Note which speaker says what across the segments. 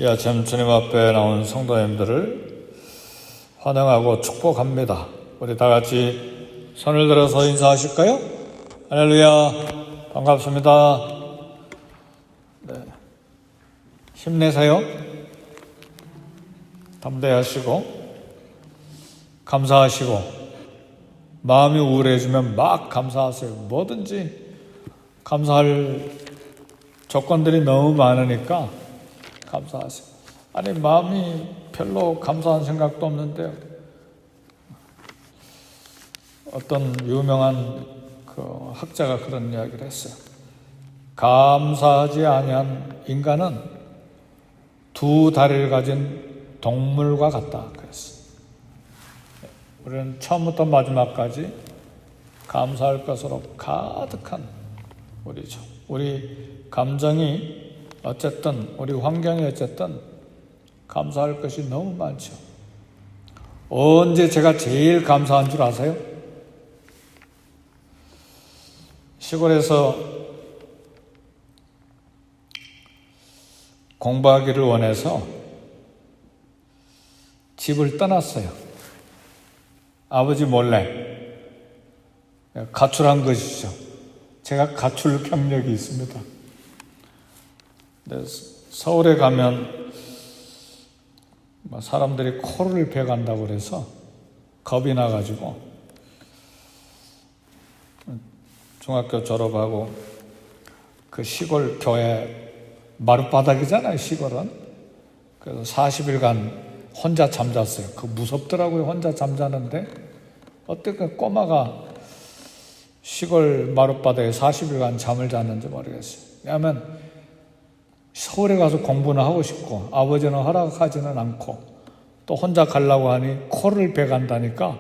Speaker 1: 이 아침 주님 앞에 나온 성도님들을 환영하고 축복합니다. 우리 다 같이 손을 들어서 인사하실까요? 할렐루야, 반갑습니다. 네. 힘내세요. 담대하시고 감사하시고, 마음이 우울해지면 막 감사하세요. 뭐든지 감사할 조건들이 너무 많으니까 감사하세요. 아니, 마음이 별로 감사한 생각도 없는데요. 어떤 유명한 그 학자가 그런 이야기를 했어요. 감사하지 아니한 인간은 두 다리를 가진 동물과 같다 그랬어요. 우리는 처음부터 마지막까지 감사할 것으로 가득한 우리죠. 우리 감정이 어쨌든, 우리 환경이 어쨌든 감사할 것이 너무 많죠. 언제 제가 제일 감사한 줄 아세요? 시골에서 공부하기를 원해서 집을 떠났어요. 아버지 몰래. 가출한 것이죠. 제가 가출 경력이 있습니다. 서울에 가면 사람들이 코를 베간다고 그래서 겁이 나가지고 중학교 졸업하고 그 시골 교회 마룻바닥이잖아요, 시골은. 그래서 40일간 혼자 잠잤어요. 그 무섭더라고요, 혼자 잠자는데. 어떻게 꼬마가 시골 마룻바닥에 40일간 잠을 잤는지 모르겠어요. 왜냐하면 서울에 가서 공부는 하고 싶고 아버지는 허락하지는 않고 또 혼자 가려고 하니 코를 베간다니까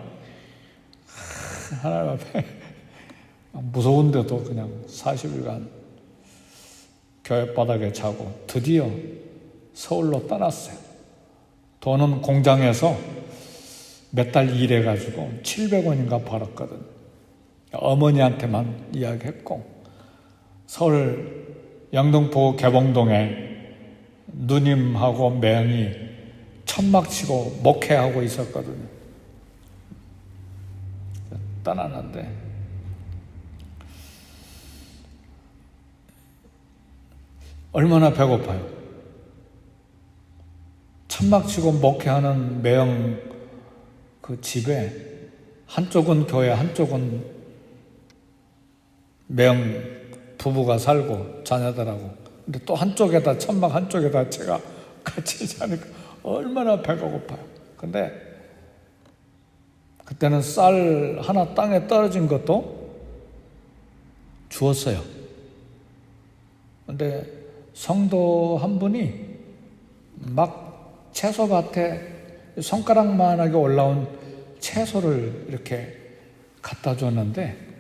Speaker 1: 하나님 앞에 무서운데도 그냥 40일간 교회 바닥에 자고 드디어 서울로 떠났어요. 돈은 공장에서 몇 달 일해가지고 700원인가 벌었거든. 어머니한테만 이야기했고, 서울 영등포 개봉동에 누님하고 매형이 천막치고 목회하고 있었거든요. 떠났는데 얼마나 배고파요. 천막치고 목회하는 매형 그 집에 한쪽은 교회, 한쪽은 매형 부부가 살고 자녀들하고, 근데 또 한쪽에다 천막 한쪽에다 제가 같이 자니까 얼마나 배가 고파요. 근데 그때는 쌀 하나 땅에 떨어진 것도 주었어요. 근데 성도 한 분이 막 채소밭에 손가락만하게 올라온 채소를 이렇게 갖다 줬는데,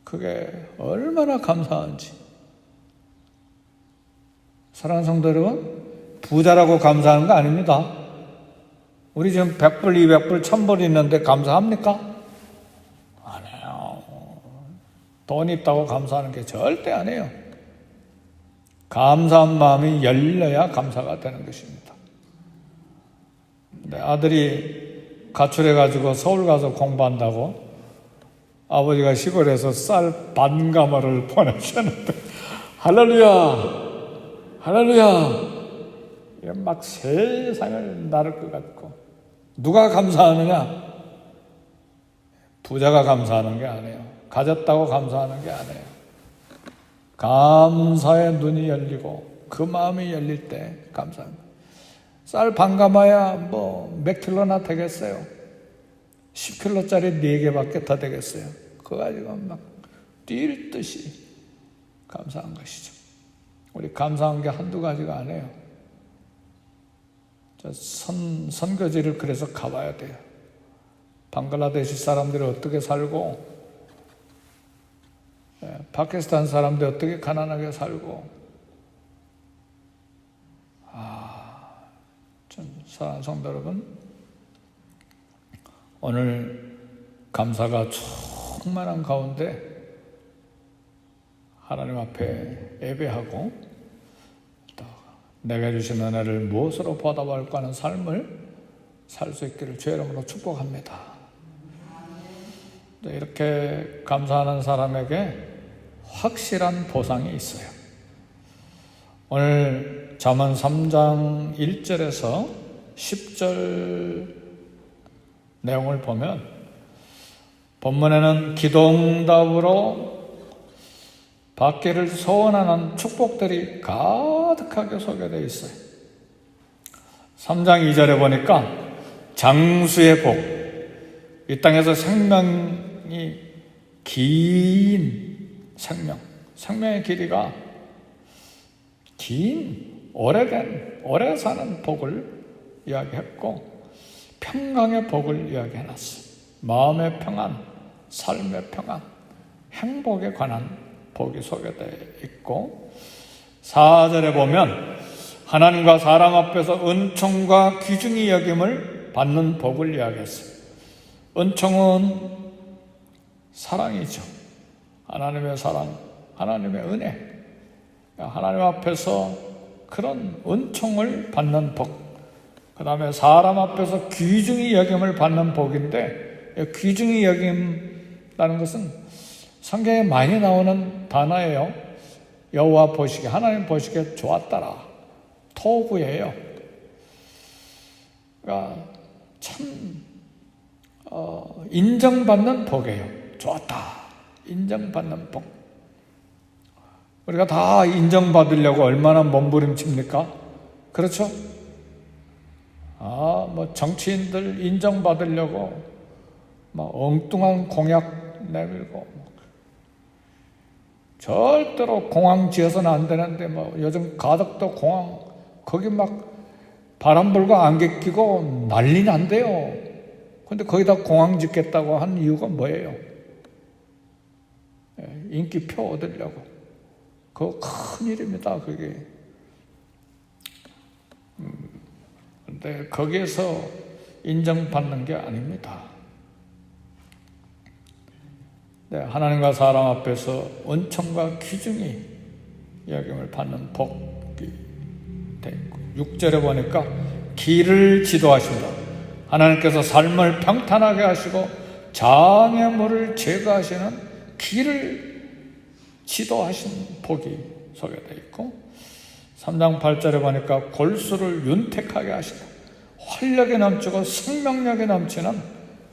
Speaker 1: 그게 얼마나 감사한지. 사랑하는 성도 여러분, 부자라고 감사하는 거 아닙니다. 우리 지금 100불, 200불, 1000불 있는데 감사합니까? 아니에요. 돈 있다고 감사하는 게 절대 아니에요. 감사한 마음이 열려야 감사가 되는 것입니다. 내 아들이 가출해가지고 서울 가서 공부한다고 아버지가 시골에서 쌀 반 가마를 보내셨는데, 할렐루야, 할렐루야, 막 세상을 나를 것 같고. 누가 감사하느냐? 부자가 감사하는 게 아니에요. 가졌다고 감사하는 게 아니에요. 감사의 눈이 열리고 그 마음이 열릴 때 감사합니다. 쌀 반 가마야 뭐 몇 킬로나 되겠어요? 10킬로짜리 4개밖에 더 되겠어요. 그거 가지고 막 뛸 듯이 감사한 것이죠. 우리 감사한 게 한두 가지가 아니에요. 선교지를 그래서 가봐야 돼요. 방글라데시 사람들이 어떻게 살고, 파키스탄 사람들이 어떻게 가난하게 살고, 사랑하는 성도 여러분, 오늘 감사가 충만한 가운데 하나님 앞에 예배하고 내게 주신 은혜를 무엇으로 보답할까 하는 삶을 살 수 있기를 주의 이름으로 축복합니다. 이렇게 감사하는 사람에게 확실한 보상이 있어요. 오늘 잠언 3장 1절에서 10절 내용을 보면 본문에는 기도응답으로 받기를 소원하는 축복들이 가득하게 소개되어 있어요. 3장 2절에 보니까 장수의 복, 이 땅에서 생명이 긴 생명의 길이가 긴, 오래 사는 복을 이야기했고 평강의 복을 이야기해놨어요. 마음의 평안, 삶의 평안, 행복에 관한 복이 소개되어 있고 4절에 보면 하나님과 사람 앞에서 은총과 귀중히 여김을 받는 복을 이야기했어요. 은총은 사랑이죠. 하나님의 사랑, 하나님의 은혜, 하나님 앞에서 그런 은총을 받는 복, 그 다음에 사람 앞에서 귀중히 여김을 받는 복인데, 귀중히 여김이라는 것은 성경에 많이 나오는 단어예요. 여호와 보시기에, 하나님 보시기에 좋았더라, 토부예요. 그러니까 참 인정받는 복이에요. 좋았다, 인정받는 복. 우리가 다 인정받으려고 얼마나 몸부림칩니까? 그렇죠? 정치인들 인정받으려고 엉뚱한 공약 내밀고, 절대로 공항 지어서는 안 되는데, 요즘 가덕도 공항, 거기 바람 불고 안개 끼고 난리 난대요. 근데 거기다 공항 짓겠다고 한 이유가 뭐예요? 인기표 얻으려고. 그거 큰일입니다, 그게. 근데 거기에서 인정받는 게 아닙니다. 하나님과 사람 앞에서 은총과 귀중히 여김을 받는 복이 되어 있고, 6절에 보니까 길을 지도하신다. 하나님께서 삶을 평탄하게 하시고 장애물을 제거하시는 길을 지도하신 복이 소개되어 있고, 3장 8절에 보니까 골수를 윤택하게 하시고 활력이 넘치고 생명력이 넘치는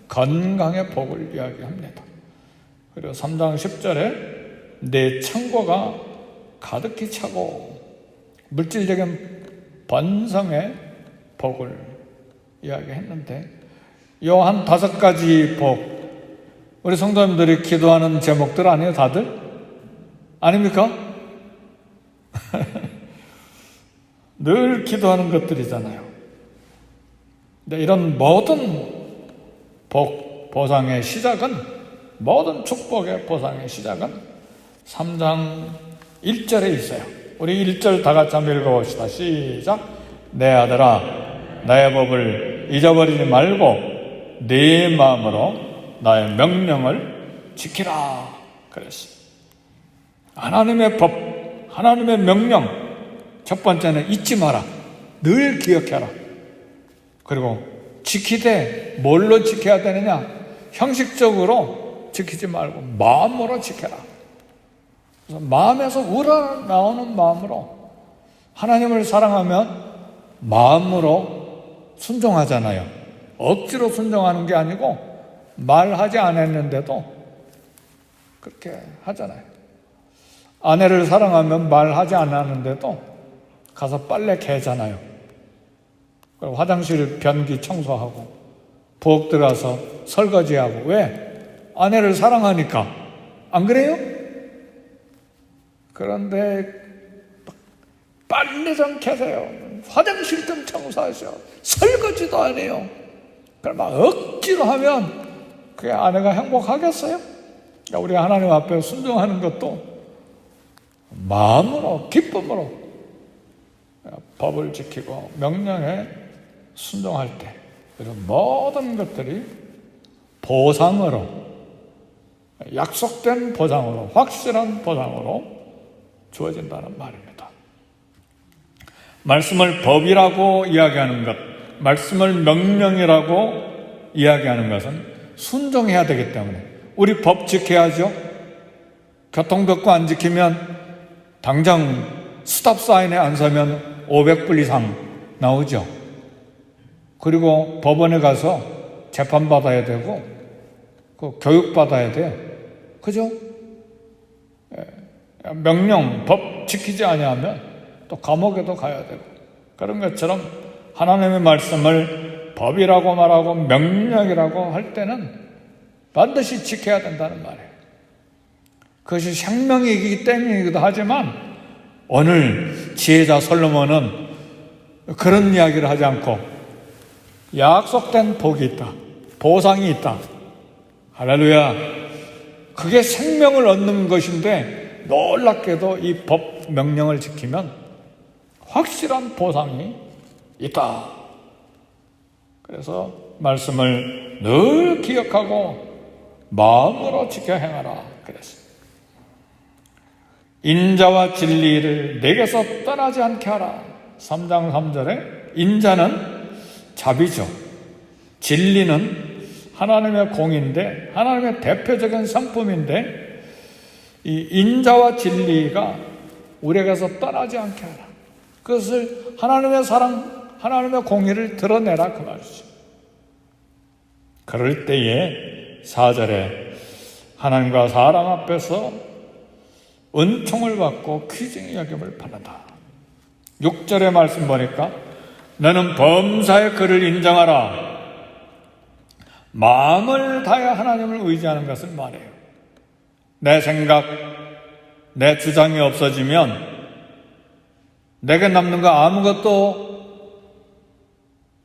Speaker 1: 건강의 복을 이야기합니다. 그리고 3장 10절에 내 창고가 가득히 차고 물질적인 번성의 복을 이야기했는데, 요 한 5가지 복, 우리 성도님들이 기도하는 제목들 아니에요, 다들? 아닙니까? 늘 기도하는 것들이잖아요. 근데 이런 모든 복, 보상의 시작은, 모든 축복의 보상의 시작은 3장 1절에 있어요. 우리 1절 다 같이 한번 읽어봅시다. 시작. 내 아들아, 나의 법을 잊어버리지 말고 네 마음으로 나의 명령을 지키라 그랬어요. 하나님의 법, 하나님의 명령, 첫 번째는 잊지 마라. 늘 기억해라. 그리고 지키되 뭘로 지켜야 되느냐? 형식적으로 지키지 말고 마음으로 지켜라. 그래서 마음에서 우러나오는 마음으로, 하나님을 사랑하면 마음으로 순종하잖아요. 억지로 순종하는 게 아니고 말하지 않았는데도 그렇게 하잖아요. 아내를 사랑하면 말하지 않았는데도 가서 빨래 개잖아요. 그리고 화장실 변기 청소하고 부엌 들어가서 설거지하고. 왜? 아내를 사랑하니까. 안 그래요? 그런데 빨래 좀 개세요, 화장실 좀 청소하셔, 설거지도 안 해요. 그럼 억지로 하면 그게 아내가 행복하겠어요? 그러니까 우리 하나님 앞에 순종하는 것도 마음으로, 기쁨으로 법을 지키고 명령에 순종할 때, 이런 모든 것들이 보상으로, 약속된 보상으로, 확실한 보상으로 주어진다는 말입니다. 말씀을 법이라고 이야기하는 것, 말씀을 명령이라고 이야기하는 것은 순종해야 되기 때문에 우리 법 지켜야죠. 교통법규 안 지키면 당장 스탑 사인에 안 서면 500불 이상 나오죠. 그리고 법원에 가서 재판받아야 되고 교육받아야 돼요. 그죠? 명령, 법 지키지 아니하면 또 감옥에도 가야 되고, 그런 것처럼 하나님의 말씀을 법이라고 말하고 명령이라고 할 때는 반드시 지켜야 된다는 말이에요. 그것이 생명이기 때문이기도 하지만 오늘 지혜자 솔로몬은 그런 이야기를 하지 않고 약속된 복이 있다, 보상이 있다. 할렐루야. 그게 생명을 얻는 것인데 놀랍게도 이 법 명령을 지키면 확실한 보상이 있다. 그래서 말씀을 늘 기억하고 마음으로 지켜 행하라 그랬어요. 인자와 진리를 내게서 떠나지 않게 하라. 3장 3절에 인자는 자비죠. 진리는 하나님의 공인데, 하나님의 대표적인 상품인데, 이 인자와 진리가 우리에게서 떠나지 않게 하라. 그것을 하나님의 사랑, 하나님의 공의를 드러내라 그 말이죠. 그럴 때에 4절에 하나님과 사람 앞에서 은총을 받고 귀중히 여김을 받는다. 6절의 말씀 보니까 너는 범사의 그를 인정하라. 마음을 다해 하나님을 의지하는 것을 말해요. 내 생각, 내 주장이 없어지면 내게 남는 거 아무것도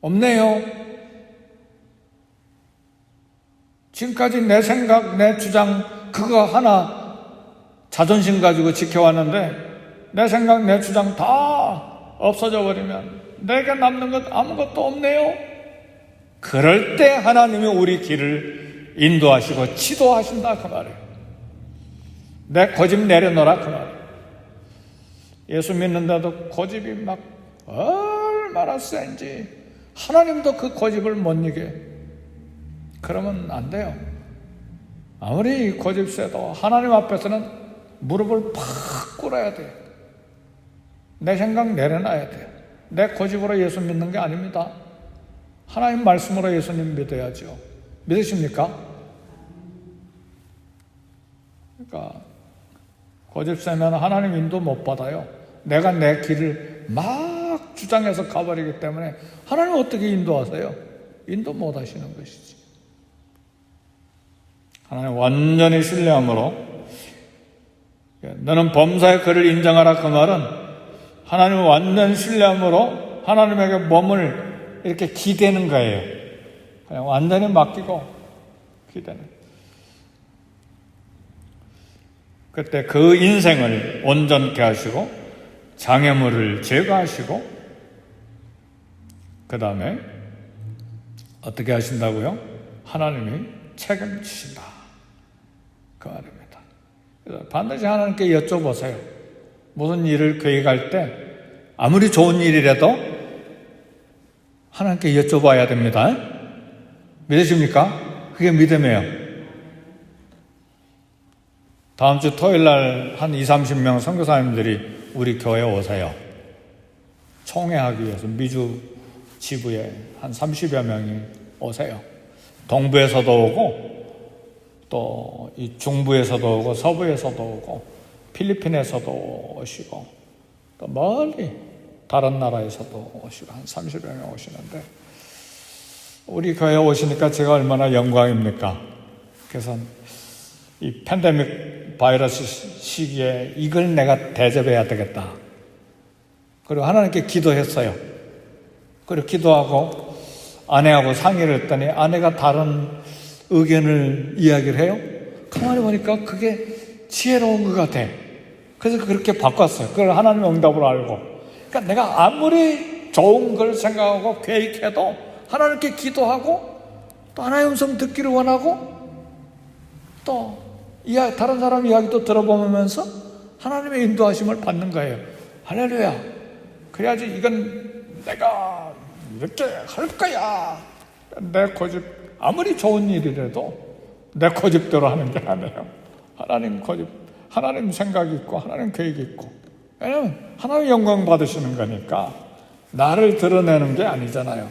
Speaker 1: 없네요. 지금까지 내 생각, 내 주장 그거 하나 자존심 가지고 지켜왔는데 내 생각, 내 주장 다 없어져 버리면 내게 남는 것 아무것도 없네요. 그럴 때 하나님이 우리 길을 인도하시고 지도하신다 그 말이에요. 내 고집 내려놓으라 그 말이에요. 예수 믿는데도 고집이 막 얼마나 센지 하나님도 그 고집을 못 이겨. 그러면 안 돼요. 아무리 고집 세도 하나님 앞에서는 무릎을 팍 꿇어야 돼요. 내 생각 내려놔야 돼요. 내 고집으로 예수 믿는 게 아닙니다. 하나님 말씀으로 예수님 믿어야죠. 믿으십니까? 그러니까 고집 세면 하나님 인도 못 받아요. 내가 내 길을 막 주장해서 가버리기 때문에 하나님 어떻게 인도하세요? 인도 못 하시는 것이지. 하나님 완전히 신뢰함으로 너는 범사의 그를 인정하라 그 말은 하나님을 완전 신뢰함으로 하나님에게 몸을 이렇게 기대는 거예요. 그냥 완전히 맡기고 기대는. 그때 그 인생을 온전케 하시고 장애물을 제거하시고 그 다음에 어떻게 하신다고요? 하나님이 책임지신다 그 말입니다. 그래서 반드시 하나님께 여쭤보세요. 무슨 일을 계획할 때 아무리 좋은 일이라도 하나님께 여쭤봐야 됩니다. 믿으십니까? 그게 믿음이에요. 다음 주 토요일 날 한 20-30명 선교사님들이 우리 교회에 오세요. 총회하기 위해서 미주 지부에 한 30여 명이 오세요. 동부에서도 오고 또 이 중부에서도 오고 서부에서도 오고 필리핀에서도 오시고 또 멀리 다른 나라에서도 오시고 한 30여 명 오시는데 우리 교회에 오시니까 제가 얼마나 영광입니까? 그래서 이 팬데믹 바이러스 시기에 이걸 내가 대접해야 되겠다. 그리고 하나님께 기도했어요. 그리고 기도하고 아내하고 상의를 했더니 아내가 다른 의견을 이야기를 해요. 가만히 보니까 그게 지혜로운 것 같아. 그래서 그렇게 바꿨어요. 그걸 하나님의 응답으로 알고. 그러니까 내가 아무리 좋은 걸 생각하고 계획해도 하나님께 기도하고 또 하나의 음성 듣기를 원하고 또 다른 사람 이야기도 들어보면서 하나님의 인도하심을 받는 거예요. 할렐루야. 그래야지 이건 내가 이렇게 할 거야. 내 고집, 아무리 좋은 일이라도 내 고집대로 하는 게 아니에요. 하나님 고집, 하나님 생각이 있고 하나님 계획이 있고. 왜냐면 하나님 영광 받으시는 거니까 나를 드러내는 게 아니잖아요.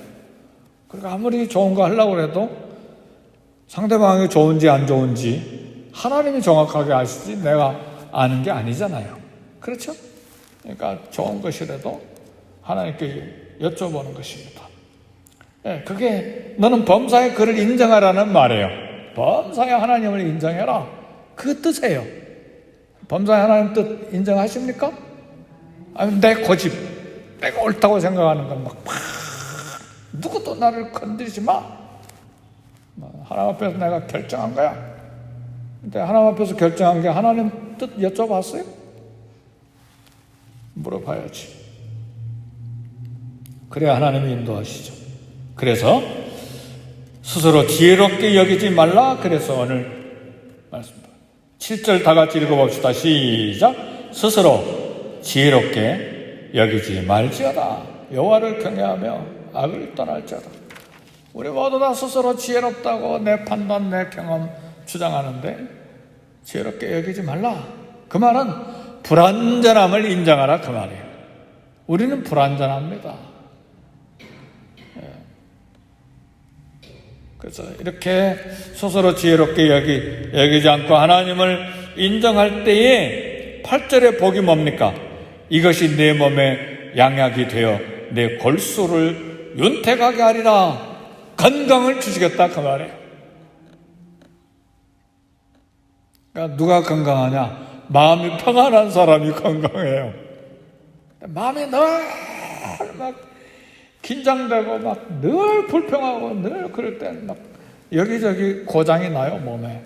Speaker 1: 그러니까 아무리 좋은 거 하려고 해도 상대방이 좋은지 안 좋은지 하나님이 정확하게 아시지 내가 아는 게 아니잖아요. 그렇죠? 그러니까 좋은 것이라도 하나님께 여쭤보는 것입니다. 예, 그게 너는 범사에 그를 인정하라는 말이에요. 범사에 하나님을 인정해라. 그 뜻이에요. 범사에 하나님 뜻 인정하십니까? 아니, 내 고집, 내가 옳다고 생각하는 건 막 누구도 나를 건드리지 마. 하나님 앞에서 내가 결정한 거야. 근데 하나님 앞에서 결정한 게 하나님 뜻 여쭤봤어요? 물어봐야지. 그래야 하나님이 인도하시죠. 그래서 스스로 지혜롭게 여기지 말라. 그래서 오늘 말씀입니다. 7절 다 같이 읽어봅시다. 시작. 스스로 지혜롭게 여기지 말지어다. 여호와를 경외하며 악을 떠날지어다. 우리 모두 다 스스로 지혜롭다고 내 판단, 내 경험 주장하는데 지혜롭게 여기지 말라. 그 말은 불완전함을 인정하라 그 말이에요. 우리는 불완전합니다. 그래서 이렇게 스스로 지혜롭게 여기지 않고 하나님을 인정할 때에 8절의 복이 뭡니까? 이것이 내 몸에 양약이 되어 내 골수를 윤택하게 하리라. 건강을 주시겠다 그 말이에요. 그러니까 누가 건강하냐? 마음이 평안한 사람이 건강해요. 마음이 늘 막 긴장되고 막 늘 불평하고 늘 그럴 때는 막 여기저기 고장이 나요 몸에.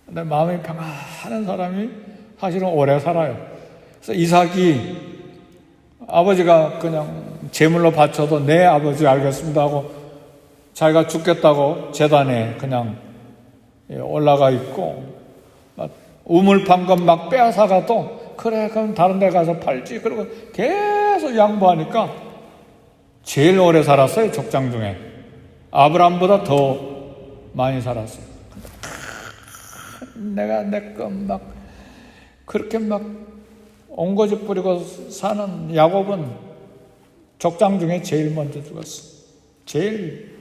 Speaker 1: 근데 마음이 평안한 사람이 사실은 오래 살아요. 그래서 이삭이 아버지가 그냥 제물로 바쳐도 내 아버지 알겠습니다 하고 자기가 죽겠다고 제단에 그냥 올라가 있고 막 우물판 것 막 빼앗아가도 그래 그럼 다른 데 가서 팔지 그리고 계속 양보하니까 제일 오래 살았어요. 족장 중에 아브라함보다 더 많이 살았어요. 내가 내 것 막 그렇게 막 옹고집 부리고 사는 야곱은 족장 중에 제일 먼저 죽었어. 제일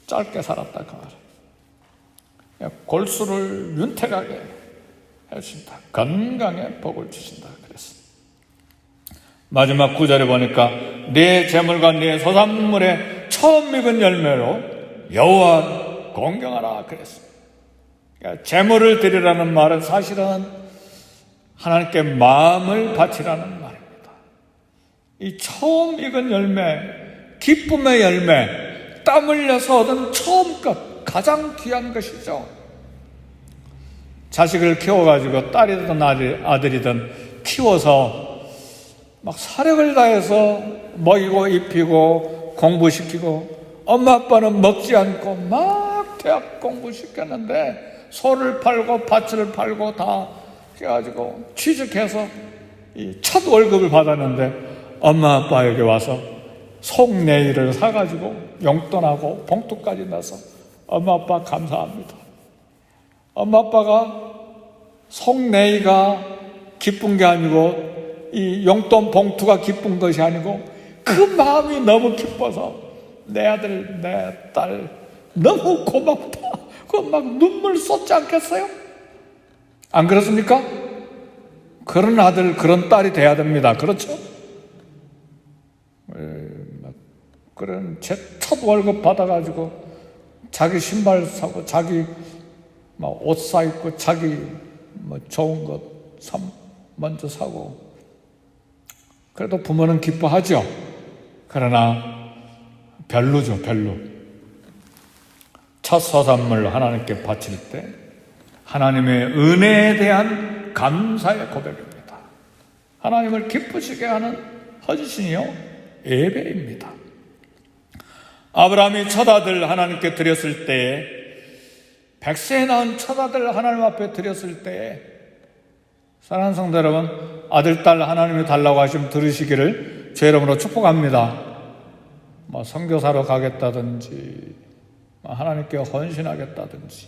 Speaker 1: 짧게 살았다 그 말이에요. 골수를 윤택하게 해주신다. 건강에 복을 주신다 그랬어. 마지막 9절에 보니까 네 재물과 네 소산물의 처음 익은 열매로 여호와 공경하라 그랬어. 그러니까 재물을 드리라는 말은 사실은 하나님께 마음을 바치라는 말입니다. 이 처음 익은 열매, 기쁨의 열매, 땀 흘려서 얻은 처음 것, 가장 귀한 것이죠. 자식을 키워가지고 딸이든 아들이든 키워서 막 사력을 다해서 먹이고 입히고 공부시키고 엄마 아빠는 먹지 않고 막 대학 공부시켰는데 소를 팔고 밭을 팔고 다 해가지고 취직해서 이 첫 월급을 받았는데 엄마 아빠에게 와서 속내일을 사가지고 용돈하고 봉투까지 넣어서 엄마 아빠 감사합니다. 엄마 아빠가 속내이가 기쁜 게 아니고 이 용돈 봉투가 기쁜 것이 아니고 그 마음이 너무 기뻐서 내 아들 내 딸 너무 고맙다. 그 막 눈물 쏟지 않겠어요? 안 그렇습니까? 그런 아들 그런 딸이 돼야 됩니다. 그렇죠? 그런 첫 월급 받아가지고 자기 신발 사고 자기 옷 사 입고 자기 좋은 것 먼저 사고 그래도 부모는 기뻐하죠. 그러나 별로죠. 별로. 첫 소산물 하나님께 바칠 때 하나님의 은혜에 대한 감사의 고백입니다. 하나님을 기쁘시게 하는 헌신이요 예배입니다. 아브라함이 첫 아들 하나님께 드렸을 때에 100세에 낳은 첫 아들 하나님 앞에 드렸을 때에 사랑하는 성도 여러분, 아들, 딸 하나님이 달라고 하시면 들으시기를 주 이름으로 축복합니다. 선교사로 가겠다든지 하나님께 헌신하겠다든지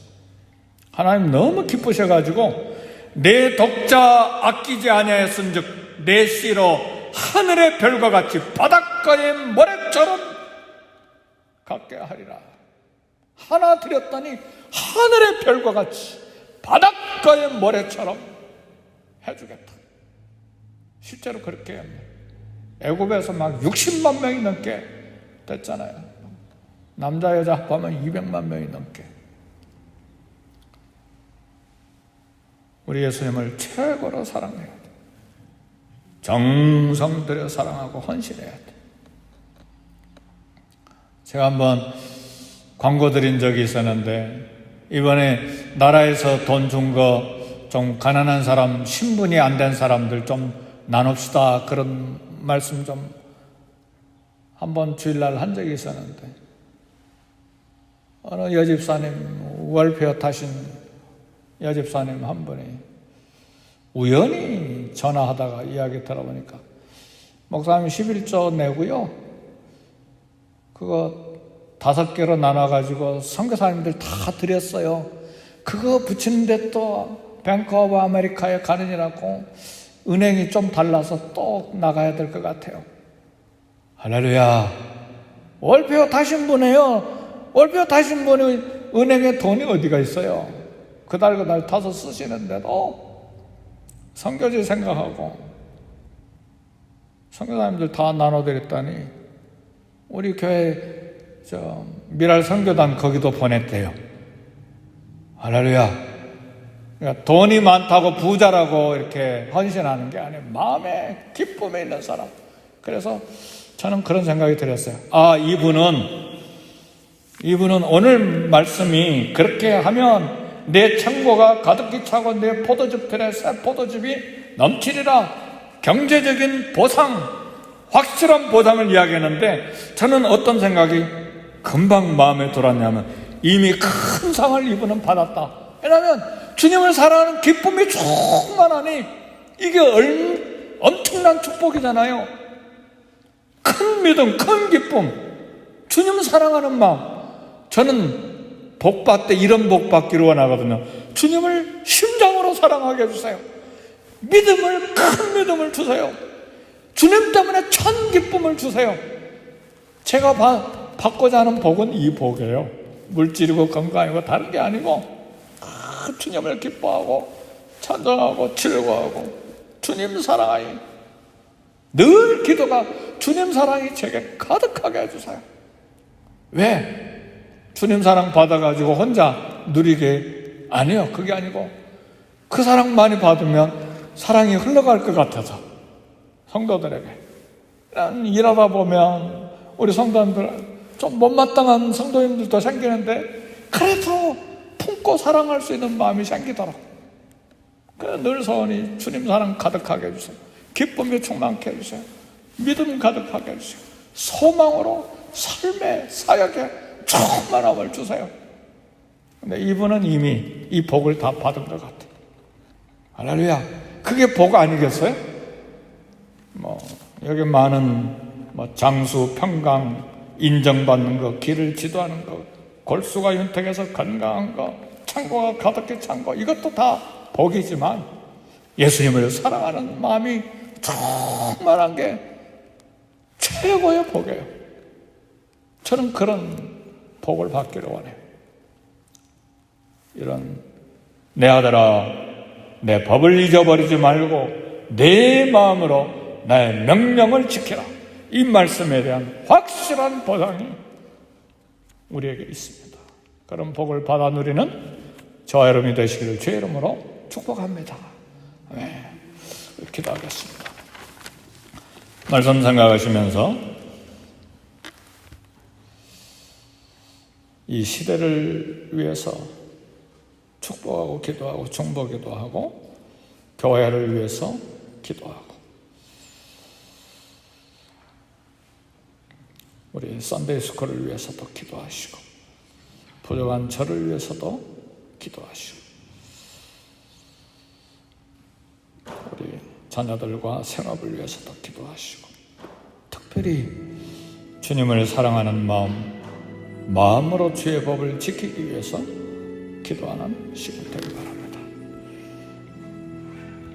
Speaker 1: 하나님 너무 기쁘셔가지고 내 독자 아끼지 아니하였은즉 내 씨로 하늘의 별과 같이 바닷가의 모래처럼 갖게 하리라. 하나 드렸더니 하늘의 별과 같이 바닷가의 모래처럼 해주겠다. 실제로 그렇게 합니다. 애굽에서 막 60만 명이 넘게 됐잖아요. 남자 여자 합하면 200만 명이 넘게. 우리 예수님을 최고로 사랑해야 돼. 정성 들여 사랑하고 헌신해야 돼. 제가 한번 광고 드린 적이 있었는데 이번에 나라에서 돈 준 거 좀 가난한 사람, 신분이 안 된 사람들 좀 나눕시다, 그런 말씀 좀 한번 주일날 한 적이 있었는데 어느 여집사님, 월페어 타신 여집사님 한 분이 우연히 전화하다가 이야기 들어보니까 목사님 11조 내고요, 그거 5개로 나눠가지고 선교사님들 다 드렸어요. 그거 붙이는데 또 뱅크 오브 아메리카에 가느니라고 은행이 좀 달라서 또 나가야 될 것 같아요. 할렐루야. 월페어 타신 분이에요. 월페어 타신 분이 은행에 돈이 어디가 있어요. 그달 타서 쓰시는데도 선교지 생각하고 선교사님들 다 나눠드렸더니 우리 교회 미랄 선교단 거기도 보냈대요. 할렐루야. 그러니까 돈이 많다고 부자라고 이렇게 헌신하는 게 아니에요. 마음에 기쁨에 있는 사람. 그래서 저는 그런 생각이 들었어요. 이분은 오늘 말씀이 그렇게 하면 내 창고가 가득히 차고 내 포도즙들의 새 포도즙이 넘치리라. 경제적인 보상, 확실한 보상을 이야기했는데 저는 어떤 생각이 금방 마음에 들었냐면 이미 큰 상을 이분은 받았다. 왜냐하면 주님을 사랑하는 기쁨이 충만하니 이게 엄청난 축복이잖아요. 큰 믿음, 큰 기쁨, 주님 사랑하는 마음. 저는 복 받되 이런 복 받기를 원하거든요. 주님을 심장으로 사랑하게 해주세요. 큰 믿음을 주세요. 주님 때문에 천 기쁨을 주세요. 제가 받고자 하는 복은 이 복이에요. 물질이고 건강이고 다른 게 아니고 주님을 기뻐하고 찬송하고 즐거워하고 주님 사랑하니 늘 기도가 주님 사랑이 제게 가득하게 해주세요. 왜? 주님 사랑 받아가지고 혼자 누리게 아니요. 그게 아니고 그 사랑 많이 받으면 사랑이 흘러갈 것 같아서 성도들에게 일하다 보면 우리 성도님들 좀 못마땅한 성도님들도 생기는데 그래도 품고 사랑할 수 있는 마음이 생기도록 늘 소원이 주님 사랑 가득하게 해주세요. 기쁨이 충만케 해주세요. 믿음 가득하게 해주세요. 소망으로 삶의 사역에 충만함을 주세요. 근데 이분은 이미 이 복을 다 받은 것 같아요. 할렐루야. 그게 복 아니겠어요? 여기 많은 장수, 평강, 인정받는 거, 길을 지도하는 거, 골수가 윤택해서 건강한 거, 창고가 가득히 찬 거, 이것도 다 복이지만 예수님을 사랑하는 마음이 충만한 게 최고의 복이에요. 저는 그런 복을 받기를 원해요. 이런 내 아들아, 내 법을 잊어버리지 말고 내 마음으로 나의 명령을 지키라. 이 말씀에 대한 확실한 보상이 우리에게 있습니다. 그런 복을 받아 누리는 저와 여러분이 되시기를 주의 이름으로 축복합니다. 네, 기도하겠습니다. 말씀 생각하시면서 이 시대를 위해서 축복하고 기도하고 중보기도 하고 교회를 위해서 기도하고 우리 선데이 스쿨을 위해서도 기도하시고 부족한 저를 위해서도 기도하시고 우리 자녀들과 생업을 위해서도 기도하시고 특별히 주님을 사랑하는 마음으로 주의 법을 지키기 위해서 기도하는 시간 되길 바랍니다.